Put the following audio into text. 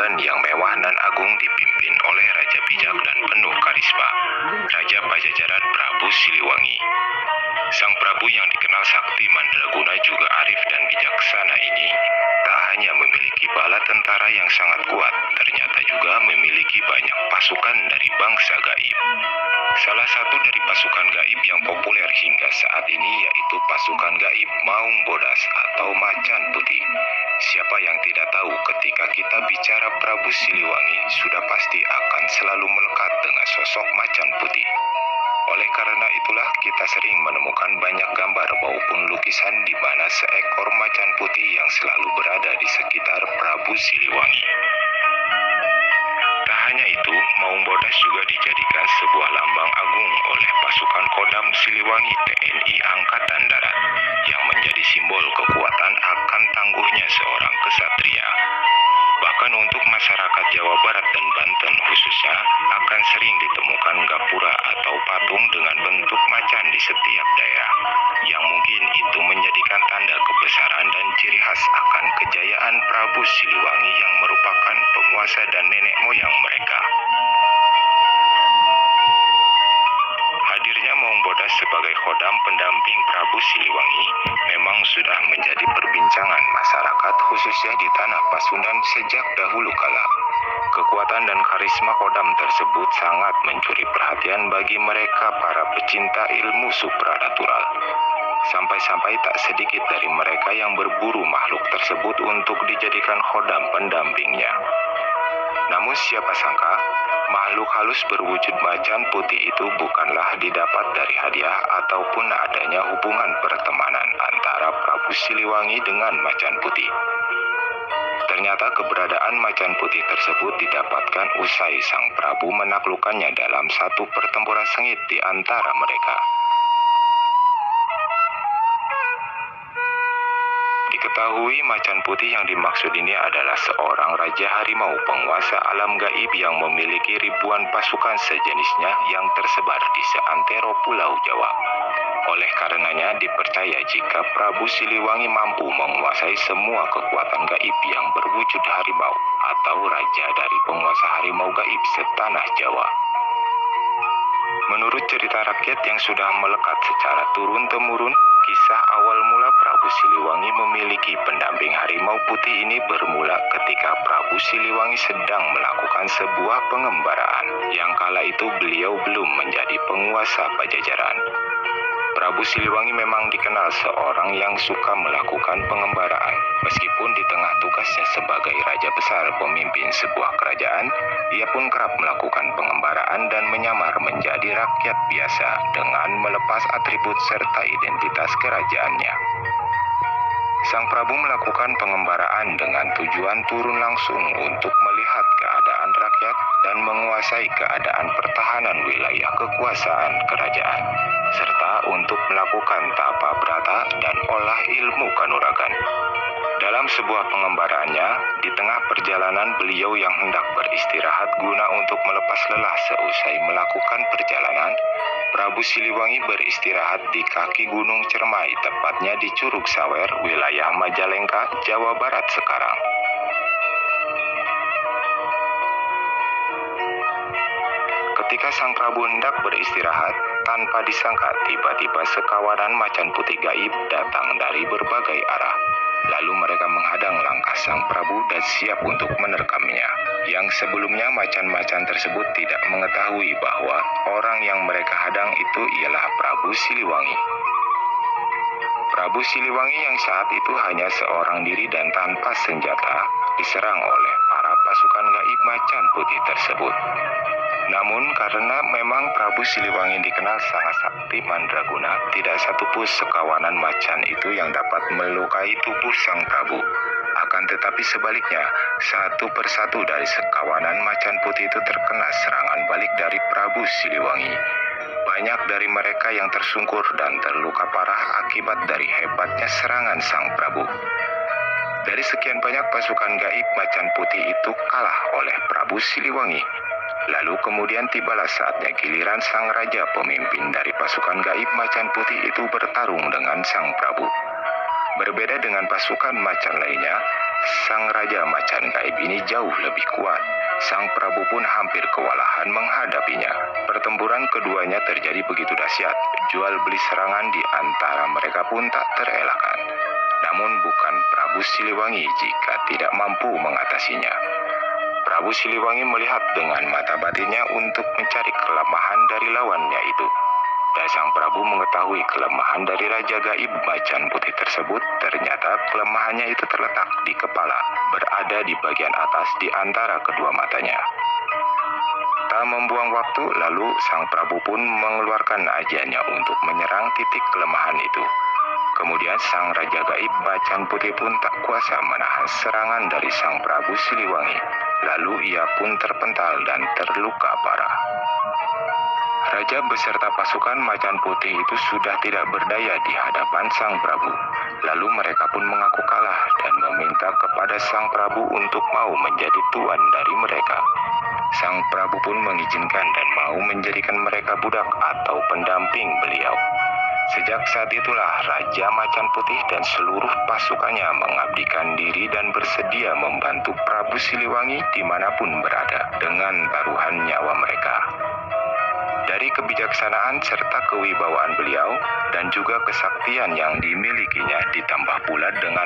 kerajaan yang mewah dan agung dipimpin oleh raja bijak dan penuh karisma, Raja Pajajaran Prabu Siliwangi. Sang Prabu yang dikenal sakti mandraguna juga arif dan bijaksana ini tak hanya memiliki bala tentara yang sangat kuat, ternyata juga memiliki banyak pasukan dari bangsa gaib. Salah satu dari pasukan gaib yang populer hingga saat ini yaitu pasukan gaib Maung Bodas atau Macan Putih. Siapa yang tidak tahu ketika kita bicara Prabu Siliwangi sudah pasti akan selalu melekat dengan sosok Macan Putih. Oleh karena itulah kita sering menemukan banyak gambar maupun lukisan di mana seekor macan putih yang selalu berada di sekitar Prabu Siliwangi. Tak hanya itu, Maung Bodas juga dijadikan sebuah lambang agung oleh pasukan Kodam Siliwangi TNI Angkatan Darat yang menjadi simbol kekuatan akan tangguhnya seorang kesatria. Bahkan untuk masyarakat Jawa Barat dan Banten khususnya akan sering ditemukan gapura atau patung dengan bentuk macan di setiap daerah, yang mungkin itu menjadikan tanda kebesaran dan ciri khas akan kejayaan Prabu Siliwangi yang merupakan penguasa dan nenek moyang mereka. Hadirnya Maung Bodas sebagai khodam pendamping Prabu Siliwangi memang sudah menjadi perbincangan masyarakat khususnya di tanah Pasundan sejak dahulu kala. Kekuatan dan karisma khodam tersebut sangat mencuri perhatian bagi mereka para pecinta ilmu supranatural. Sampai-sampai tak sedikit dari mereka yang berburu makhluk tersebut untuk dijadikan khodam pendampingnya. Namun siapa sangka, makhluk halus berwujud macan putih itu bukanlah didapat dari hadiah ataupun adanya hubungan pertemanan antara Prabu Siliwangi dengan macan putih. Ternyata keberadaan macan putih tersebut didapatkan usai sang Prabu menaklukkannya dalam satu pertempuran sengit di antara mereka. Diketahui macan putih yang dimaksud ini adalah seorang raja harimau penguasa alam gaib yang memiliki ribuan pasukan sejenisnya yang tersebar di seantero Pulau Jawa. Oleh karenanya dipercaya jika Prabu Siliwangi mampu menguasai semua kekuatan gaib yang berwujud harimau atau raja dari penguasa harimau gaib setanah Jawa. Menurut cerita rakyat yang sudah melekat secara turun-temurun, kisah awal mula Prabu Siliwangi memiliki pendamping harimau putih ini bermula ketika Prabu Siliwangi sedang melakukan sebuah pengembaraan, yang kala itu beliau belum menjadi penguasa Pajajaran. Prabu Siliwangi memang dikenal seorang yang suka melakukan pengembaraan. Meskipun di tengah tugasnya sebagai raja besar pemimpin sebuah kerajaan, ia pun kerap melakukan pengembaraan dan menyamar menjadi rakyat biasa dengan melepas atribut serta identitas kerajaannya. Sang Prabu melakukan pengembaraan dengan tujuan turun langsung untuk melihat keadaan rakyat dan menguasai keadaan pertahanan wilayah kekuasaan kerajaan, serta untuk melakukan tapa brata dan olah ilmu kanuragan. Dalam sebuah pengembaraannya, di tengah perjalanan beliau yang hendak beristirahat guna untuk melepas lelah seusai melakukan perjalanan, Prabu Siliwangi beristirahat di kaki Gunung Cermai, tepatnya di Curug Sawer, wilayah Majalengka, Jawa Barat sekarang. Ketika sang Prabu hendak beristirahat, tanpa disangka tiba-tiba sekawanan macan putih gaib datang dari berbagai arah. Lalu mereka menghadang langkah sang Prabu dan siap untuk menerkamnya. Yang sebelumnya macan-macan tersebut tidak mengetahui bahwa orang yang mereka hadang itu ialah Prabu Siliwangi. Prabu Siliwangi yang saat itu hanya seorang diri dan tanpa senjata, diserang oleh para pasukan gaib macan putih tersebut. Namun karena memang Prabu Siliwangi dikenal sangat sakti mandraguna, tidak satupun sekawanan macan itu yang dapat melukai tubuh sang Prabu. Akan tetapi sebaliknya, satu persatu dari sekawanan macan putih itu terkena serangan balik dari Prabu Siliwangi. Banyak dari mereka yang tersungkur dan terluka parah akibat dari hebatnya serangan sang Prabu. Dari sekian banyak pasukan gaib macan putih itu kalah oleh Prabu Siliwangi. Lalu kemudian tibalah saatnya giliran sang raja pemimpin dari pasukan gaib macan putih itu bertarung dengan sang Prabu. Berbeda dengan pasukan macan lainnya, sang Raja Macan Gaib ini jauh lebih kuat. Sang Prabu pun hampir kewalahan menghadapinya. Pertempuran keduanya terjadi begitu dahsyat. Jual beli serangan di antara mereka pun tak terelakkan. Namun bukan Prabu Siliwangi jika tidak mampu mengatasinya. Prabu Siliwangi melihat dengan mata batinnya untuk mencari kelemahan dari lawannya itu. Dan sang Prabu mengetahui kelemahan dari Raja Gaib Macan Putih tersebut. Ternyata kelemahannya itu terletak di kepala, berada di bagian atas di antara kedua matanya. Tak membuang waktu, lalu sang Prabu pun mengeluarkan ajiannya untuk menyerang titik kelemahan itu. Kemudian sang Raja Gaib Macan Putih pun tak kuasa menahan serangan dari sang Prabu Siliwangi. Lalu ia pun terpental dan terluka parah. Raja beserta pasukan Macan Putih itu sudah tidak berdaya di hadapan sang Prabu. Lalu mereka pun mengaku kalah dan meminta kepada sang Prabu untuk mau menjadi tuan dari mereka. Sang Prabu pun mengizinkan dan mau menjadikan mereka budak atau pendamping beliau. Sejak saat itulah Raja Macan Putih dan seluruh pasukannya mengabdikan diri dan bersedia membantu Prabu Siliwangi dimanapun berada dengan taruhan nyawa mereka. Dari kebijaksanaan serta kewibawaan beliau dan juga kesaktian yang dimilikinya ditambah pula dengan